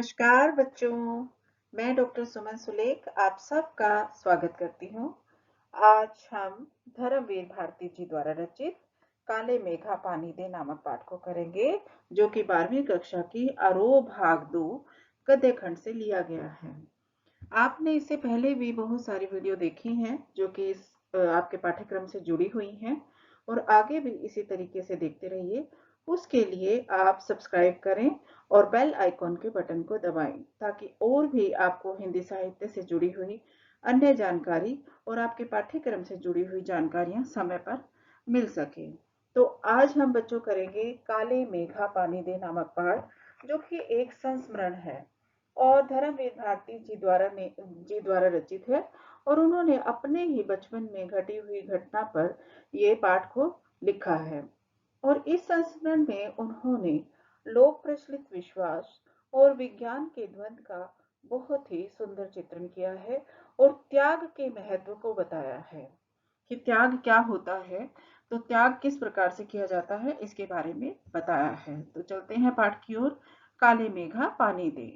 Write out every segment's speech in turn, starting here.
नमस्कार बच्चों, मैं डॉक्टर सुमन सुलेख आप सबका स्वागत करती हूँ। आज हम धर्मवीर भारती जी द्वारा रचित काले मेघा पानी दे नामक पाठ को करेंगे, जो कि 12वीं कक्षा की आरोह भाग 2 गद्य खंड से लिया गया है। आपने इससे पहले भी बहुत सारी वीडियो देखी हैं, जो कि आपके पाठ्यक्रम से जुड़ी हुई हैं और आगे भी इसी तरीके से देखते रहिए। उसके लिए आप सब्सक्राइब करें और बेल आइकॉन के बटन को दबाएं, ताकि और भी आपको हिंदी साहित्य से जुड़ी हुई अन्य जानकारी और आपके पाठ्यक्रम से जुड़ी हुई जानकारियां समय पर मिल सके। तो आज हम बच्चों करेंगे काले मेघा पानी दे नामक पाठ, जो कि एक संस्मरण है और धर्मवीर भारती जी द्वारा रचित है। और उन्होंने अपने ही बचपन में घटी हुई घटना पर ये पाठ को लिखा है। और इस संस्मरण में उन्होंने लोक प्रचलित विश्वास और विज्ञान के द्वंद्व का बहुत ही सुंदर चित्रण किया है और त्याग के महत्व को बताया है कि त्याग क्या होता है, तो त्याग किस प्रकार से किया जाता है, इसके बारे में बताया है। तो चलते हैं पाठ की ओर। काले मेघा पानी दे।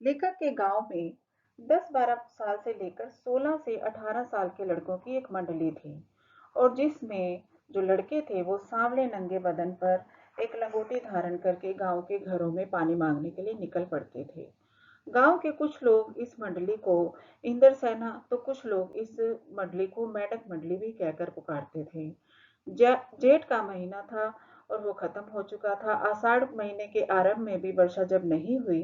लेखक के गांव में 10-12 साल से लेकर 16 से 18 साल के लड़कों की एक मंडली थी, और जिसमें जो लड़के थे वो सांवले नंगे बदन पर एक लंगोटी धारण करके गांव के घरों में पानी मांगने के लिए निकल पड़ते थे। गांव के कुछ लोग इस मंडली को इंद्र सेना, तो कुछ लोग इस मंडली को मेंढक मंडली भी कहकर पुकारते थे। जेठ का महीना था और वो खत्म हो चुका था। आषाढ़ महीने के आरंभ में भी वर्षा जब नहीं हुई,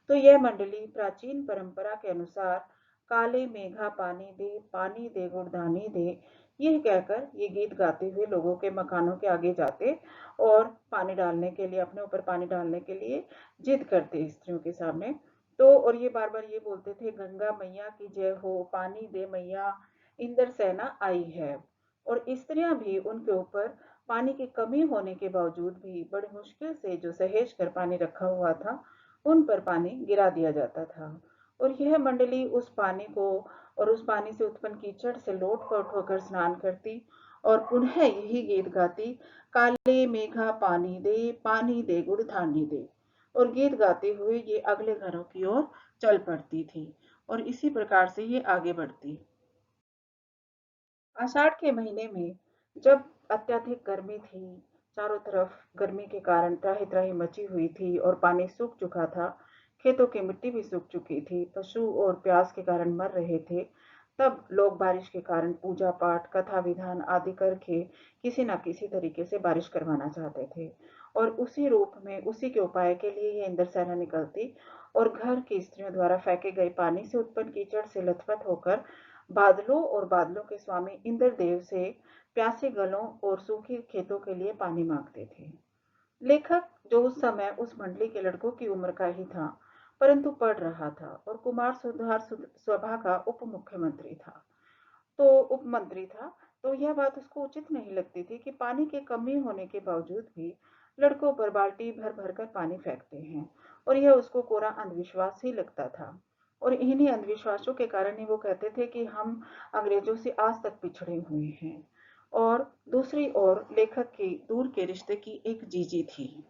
तो यह मंडली प्राचीन परंपरा के अनुसार काले मेघा पानी दे गुड़धानी दे, यह कहकर ये गीत गाते हुए लोगों के मकानों के आगे जाते और पानी डालने के लिए, अपने ऊपर पानी डालने के लिए जिद करते स्त्रियों के सामने। तो और ये बार बार ये बोलते थे, गंगा मैया की जय हो, पानी दे मैया, इंद्र सेना आई है। और स्त्रियां भी उनके ऊपर पानी की कमी होने के बावजूद भी बड़ी मुश्किल से जो सहेज कर पानी रखा हुआ था, उन पर पानी गिरा दिया जाता था। और यह मंडली उस पानी को और उस पानी से उत्पन्न कीचड़ से लोट-पोट होकर स्नान करती और पुनः यही गीत गाती, काले मेघा पानी दे गुड़ धानी दे। और गीत गाते हुए ये अगले घरों की ओर चल पड़ती थी और इसी प्रकार से ये आगे बढ़ती। आषाढ़ के महीने में जब अत्यधिक गर्मी थी, चारों तरफ गर्मी के कारण त्राहि-त्राहि मची हुई थी और पानी सूख चुका था, खेतों की मिट्टी भी सूख चुकी थी, पशु और प्यास के कारण मर रहे थे, तब लोग बारिश के कारण पूजा पाठ, कथा विधान आदि करके किसी न किसी तरीके से बारिश करवाना चाहते थे। और उसी रूप में, उसी के उपाय के लिए ये इंद्र सेना निकलती और घर की स्त्रियों द्वारा फेंके गए पानी से उत्पन्न कीचड़ से लथपथ होकर बादलों और बादलों के स्वामी इंद्रदेव से प्यासे गलों और सूखे खेतों के लिए पानी मांगते थे। लेखक, जो उस समय उस मंडली के लड़कों की उम्र का ही था, परंतु पढ़ रहा था और कुमार सुधार सभा का उप मुख्यमंत्री था, तो उपमंत्री था, तो यह बात उसको उचित नहीं लगती थी कि पानी की कमी होने के बावजूद भी लड़कों पर बाल्टी भर भर कर पानी फेंकते हैं, और यह उसको कोरा अंधविश्वास ही लगता था। और इन्हीं अंधविश्वासों के कारण ही वो कहते थे कि हम अंग्रेजों से आज तक पिछड़े हुए हैं। और दूसरी ओर लेखक की दूर के रिश्ते की एक जीजी थी।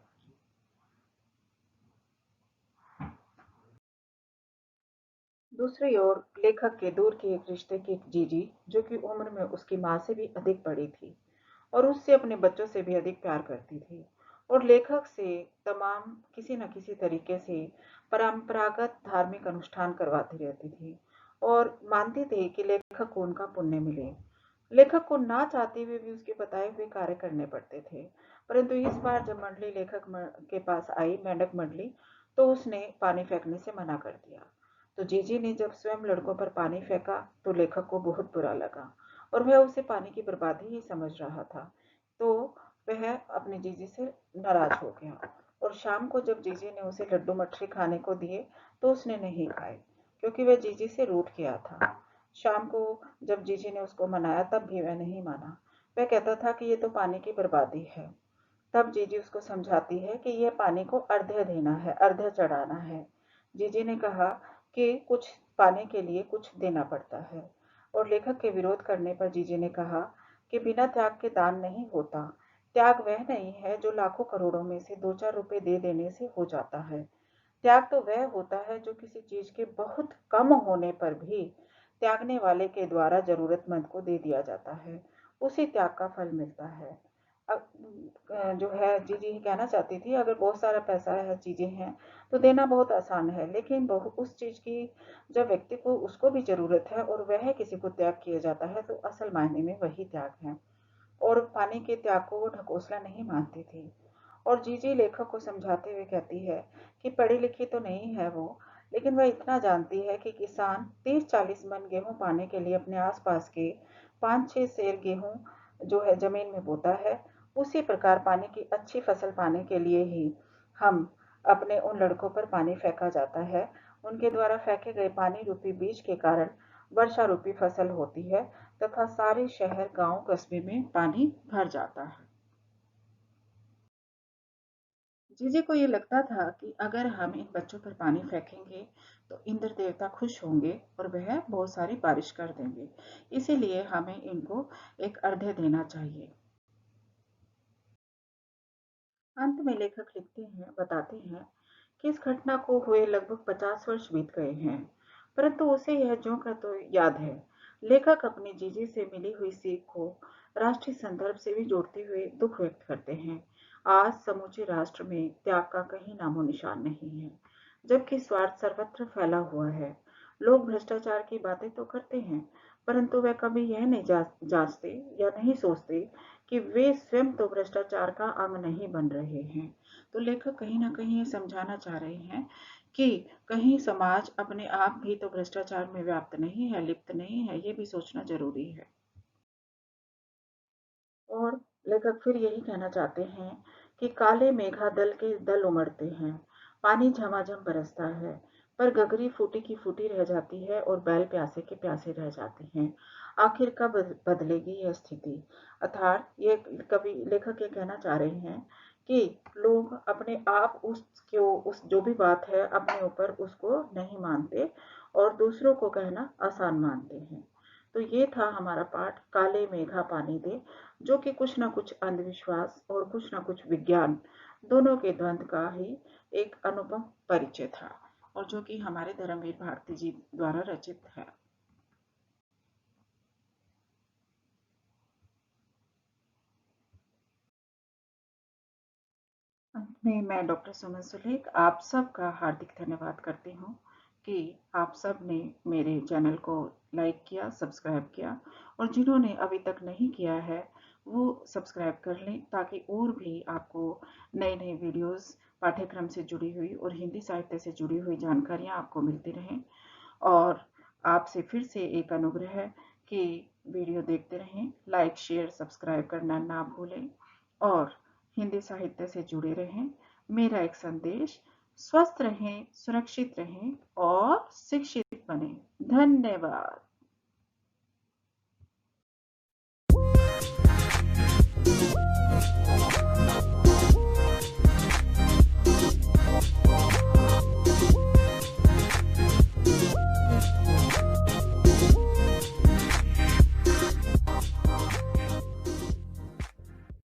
दूसरी ओर लेखक के दूर के एक रिश्ते की एक जीजी, जो कि उम्र में उसकी माँ से भी अधिक बड़ी थी और उससे अपने बच्चों से भी अधिक प्यार करती थी, और लेखक से तमाम किसी न किसी तरीके से परंपरागत धार्मिक अनुष्ठान करवाती रहती थी और मानते थे कि लेखक को उनका पुण्य मिले। लेखक को ना चाहते हुए भी उसके बताए हुए कार्य करने पड़ते थे। परंतु इस बार जब मंडली लेखक के पास आई, मेंढक मंडली, तो उसने पानी फेंकने से मना कर दिया। तो जीजी ने जब स्वयं लड़कों पर पानी फेंका, तो लेखक को बहुत बुरा लगा और वह उसे पानी की बर्बादी ही समझ रहा था। तो वह अपनी जीजी से नाराज हो गया और शाम को जब जीजी ने उसे लड्डू मठरी खाने को दिए, तो उसने नहीं खाए, क्योंकि वह जीजी से रूठ गया था। शाम को जब जीजी ने उसको मनाया, तब भी वह नहीं माना। वह कहता था कि ये तो पानी की बर्बादी है। तब जीजी उसको समझाती है कि यह पानी को अर्घ्य देना है, अर्घ्य चढ़ाना है। जीजी ने कहा कि कुछ पाने के लिए कुछ देना पड़ता है, और लेखक के विरोध करने पर जीजी ने कहा कि बिना त्याग के दान नहीं होता। त्याग वह नहीं है जो लाखों करोड़ों में से 2-4 रुपए दे देने से हो जाता है। त्याग तो वह होता है जो किसी चीज के बहुत कम होने पर भी त्यागने वाले के द्वारा जरूरतमंद को दे दिया जाता है। उसी त्याग का फल मिलता है। अब जो है जीजी कहना चाहती थी, अगर बहुत सारा पैसा है, चीजें हैं, तो देना बहुत आसान है, लेकिन उस चीज की जब व्यक्ति को उसको भी जरूरत है और वह किसी को त्याग किया जाता है, तो असल मायने में वही त्याग है। और पानी के त्याग को वो ढकोसला नहीं मानती थी। और जीजी लेखक को समझाते हुए कहती है कि पढ़ी लिखी तो नहीं है वो, लेकिन वह इतना जानती है कि किसान 30-40 मन गेहूं पाने के लिए अपने आसपास के 5-6 सेर गेहूं जो है जमीन में बोता है। उसी प्रकार पानी की अच्छी फसल पाने के लिए ही हम अपने उन लड़कों पर पानी फेंका जाता है। उनके द्वारा फेंके गए पानी रूपी बीज के कारण वर्षा रूपी फसल होती है तथा सारे शहर गांव कस्बे में पानी भर जाता है। जीजी को ये लगता था कि अगर हम इन बच्चों पर पानी फेंकेंगे तो इंद्र देवता खुश होंगे और वह बहुत सारी बारिश कर देंगे। इसीलिए हमें इनको एक अर्घ्य देना चाहिए। अंत में लेखक लिखते हैं, बताते हैं कि इस घटना को हुए लगभग 50 वर्ष बीत गए हैं, परंतु उसे यह ज्यों का तो याद है। लेखक अपनी जीजी से मिली हुई सीख को राष्ट्रीय संदर्भ से भी जोड़ते हुए दुख व्यक्त करते हैं। आज समूचे राष्ट्र में त्याग का कहीं नामो निशान नहीं है, जबकि स्वार्थ सर्वत्र फैला हुआ है। लोग भ्रष्टाचार की बातें तो करते हैं, परंतु वे कभी यह नहीं जांचते या नहीं सोचते कि वे स्वयं तो भ्रष्टाचार का अंग नहीं बन रहे हैं। तो लेखक कहीं ना कहीं ये समझाना चाह रहे हैं कि कहीं समाज अपने आप भी तो भ्रष्टाचार में व्याप्त नहीं है, लिप्त नहीं है, ये भी सोचना जरूरी है। और लेखक फिर यही कहना चाहते हैं कि काले मेघा दल के दल उमड़ते हैं, पानी झमाझम बरसता है, पर गगरी फूटी की फूटी रह जाती है और बैल प्यासे के प्यासे रह जाते हैं। आखिर कब बदलेगी यह स्थिति? अर्थात ये कवि लेखक ये कहना चाह रहे हैं कि लोग अपने आप उस जो भी बात है अपने ऊपर उसको नहीं मानते और दूसरों को कहना आसान मानते हैं। तो ये था हमारा पाठ काले मेघा पानी दे, जो कि कुछ ना कुछ अंधविश्वास और कुछ ना कुछ विज्ञान दोनों के द्वंद्व का ही एक अनुपम परिचय था, और जो कि हमारे धर्मवीर भारती जी द्वारा रचित है। अंत में मैं डॉक्टर सुमन सुलेख आप सबका हार्दिक धन्यवाद करती हूँ कि आप सब ने मेरे चैनल को लाइक किया, सब्सक्राइब किया, और जिन्होंने अभी तक नहीं किया है वो सब्सक्राइब कर लें, ताकि और भी आपको नए नए वीडियोस पाठ्यक्रम से जुड़ी हुई और हिंदी साहित्य से जुड़ी हुई जानकारियाँ आपको मिलती रहें। और आपसे फिर से एक अनुग्रह है कि वीडियो देखते रहें, लाइक शेयर सब्सक्राइब करना ना भूलें और हिंदी साहित्य से जुड़े रहें। मेरा एक संदेश, स्वस्थ रहें, सुरक्षित रहें और शिक्षित बने। धन्यवाद।